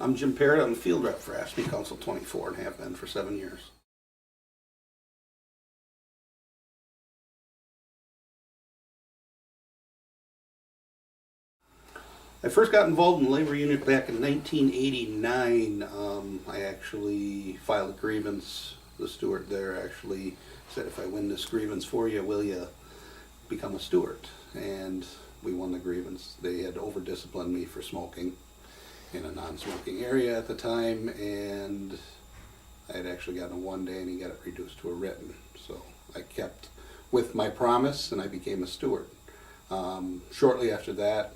I'm Jim Parrett. I'm a field rep for AFSCME Council 24 and have been for 7 years. I first got involved in the labor unit back in 1989. I actually filed a grievance. The steward there actually said, if I win this grievance for you, will you become a steward? And we won the grievance. They had over-disciplined me for smoking in a non-smoking area at the time, and I had actually gotten a 1 day and he got it reduced to a written. So I kept with my promise and I became a steward. Shortly after that,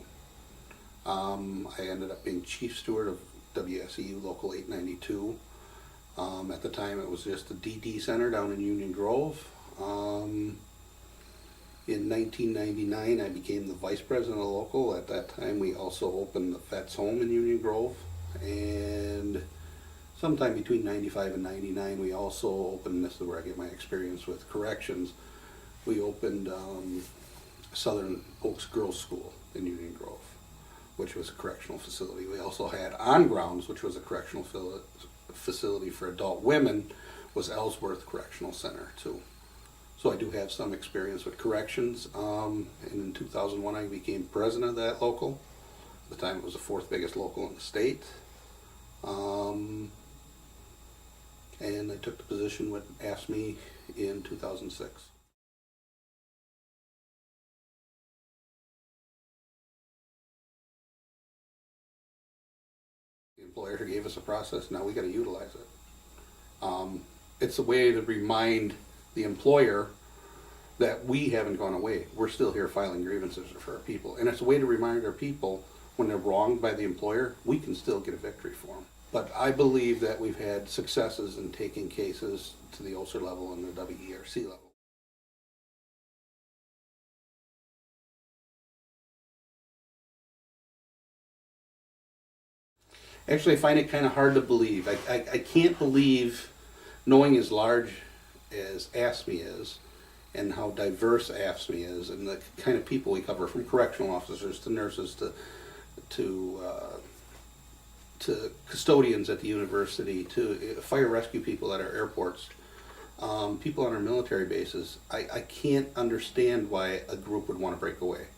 I ended up being chief steward of WSEU Local 892. At the time it was just a DD center down in Union Grove. In 1999 I became the vice president of the local. At that time we also opened the Vets Home in Union Grove, and sometime between 95 and 99 we also opened, this is where I get my experience with corrections, we opened Southern Oaks Girls School in Union Grove, which was a correctional facility. We also had On Grounds, which was a correctional facility for adult women, was Ellsworth Correctional Center too. So I do have some experience with corrections. And in 2001 I became president of that local. At the time it was the 4th biggest local in the state. And I took the position with AFSCME in 2006. The employer gave us a process, now we got to utilize it. It's a way to remind the employer that we haven't gone away. We're still here filing grievances for our people. And it's a way to remind our people when they're wronged by the employer, we can still get a victory for them. But I believe that we've had successes in taking cases to the OSER level and the WERC level. Actually, I find it kind of hard to believe. I can't believe, knowing as large as AFSCME is, and how diverse AFSCME is, and the kind of people we cover, from correctional officers to nurses to custodians at the university, to fire rescue people at our airports, people on our military bases. I can't understand why a group would want to break away.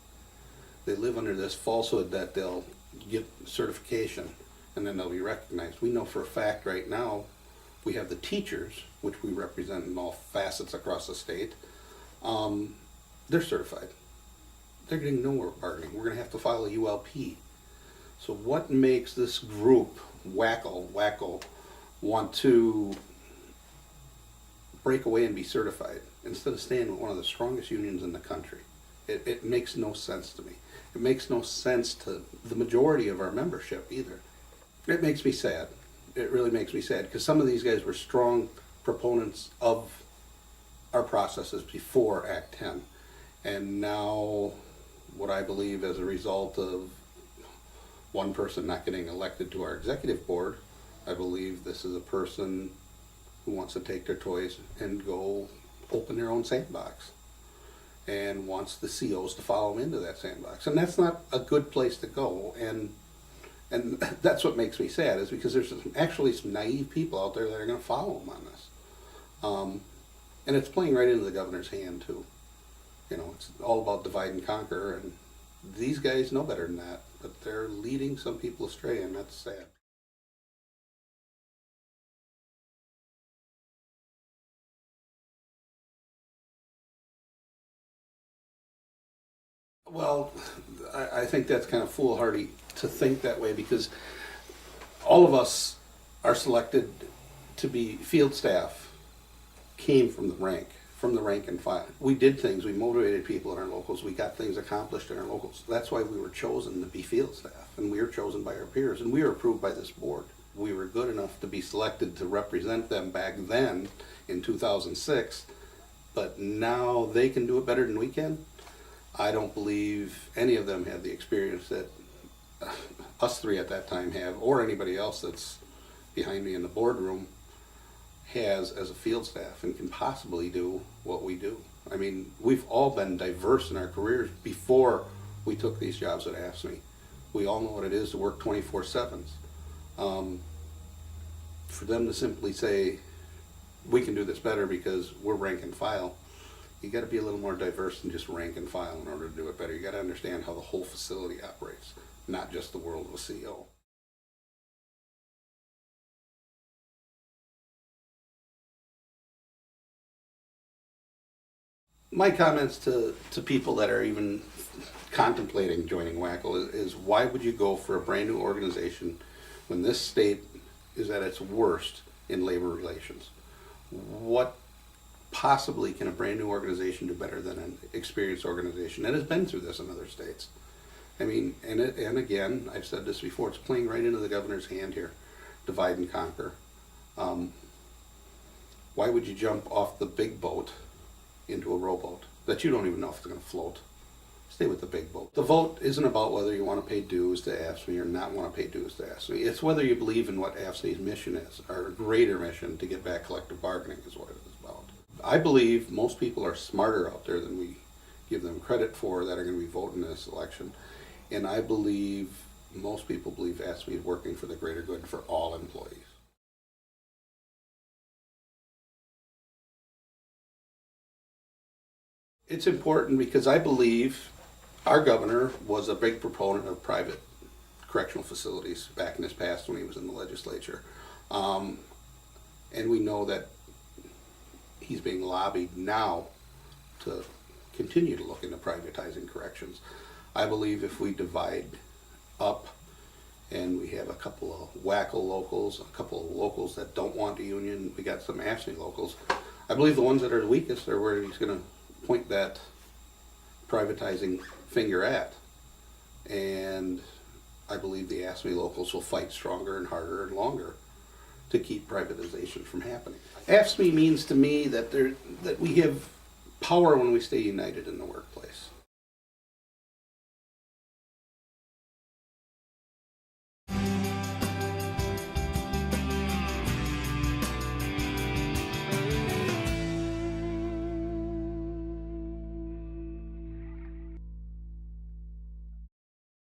They live under this falsehood that they'll get certification and then they'll be recognized. We know for a fact right now, we have the teachers, which we represent in all facets across the state. They're certified. They're getting no more bargaining. We're going to have to file a ULP. So what makes this group, wacko, want to break away and be certified instead of staying with one of the strongest unions in the country? It makes no sense to me. It makes no sense to the majority of our membership either. It makes me sad. It really makes me sad, because some of these guys were strong proponents of our processes before Act 10. And now, what I believe as a result of one person not getting elected to our executive board, I believe this is a person who wants to take their toys and go open their own sandbox and wants the COs to follow them into that sandbox. And that's not a good place to go. And that's what makes me sad, is because there's actually some naive people out there that are going to follow them on this. And it's playing right into the governor's hand too. You know, it's all about divide and conquer, and these guys know better than that, but they're leading some people astray, and that's sad. Well, I think that's kind of foolhardy to think that way, because all of us are selected to be field staff, came from the rank and file. We did things, we motivated people in our locals, we got things accomplished in our locals. That's why we were chosen to be field staff, and we were chosen by our peers, and we were approved by this board. We were good enough to be selected to represent them back then in 2006, but now they can do it better than we can. I don't believe any of them had the experience that us three at that time have, or anybody else that's behind me in the boardroom has as a field staff and can possibly do what we do. I mean, we've all been diverse in our careers before we took these jobs at AFSCME. We all know what it is to work 24/7s. For them to simply say, we can do this better because we're rank and file, you got to be a little more diverse than just rank and file in order to do it better. You got to understand how the whole facility operates, not just the world of a CO. My comments to people that are even contemplating joining WACL is why would you go for a brand new organization when this state is at its worst in labor relations? What possibly can a brand new organization do better than an experienced organization that has been through this in other states? I mean, and again, I've said this before, it's playing right into the governor's hand here, divide and conquer. Why would you jump off the big boat into a rowboat that you don't even know if it's going to float? Stay with the big boat. The vote isn't about whether you want to pay dues to AFSCME or not want to pay dues to AFSCME. It's whether you believe in what AFSCME's mission is, our greater mission to get back collective bargaining is what it is about. I believe most people are smarter out there than we give them credit for that are going to be voting in this election. And I believe most people believe AFSCME is working for the greater good for all employees. It's important because I believe our governor was a big proponent of private correctional facilities back in his past when he was in the legislature. And we know that he's being lobbied now to continue to look into privatizing corrections. I believe if we divide up and we have a couple of WACL locals, a couple of locals that don't want a union, we got some AFSCME locals, I believe the ones that are the weakest are where he's going to point that privatizing finger at. And I believe the AFSCME locals will fight stronger and harder and longer to keep privatization from happening. AFSCME means to me that we have power when we stay united in the workplace.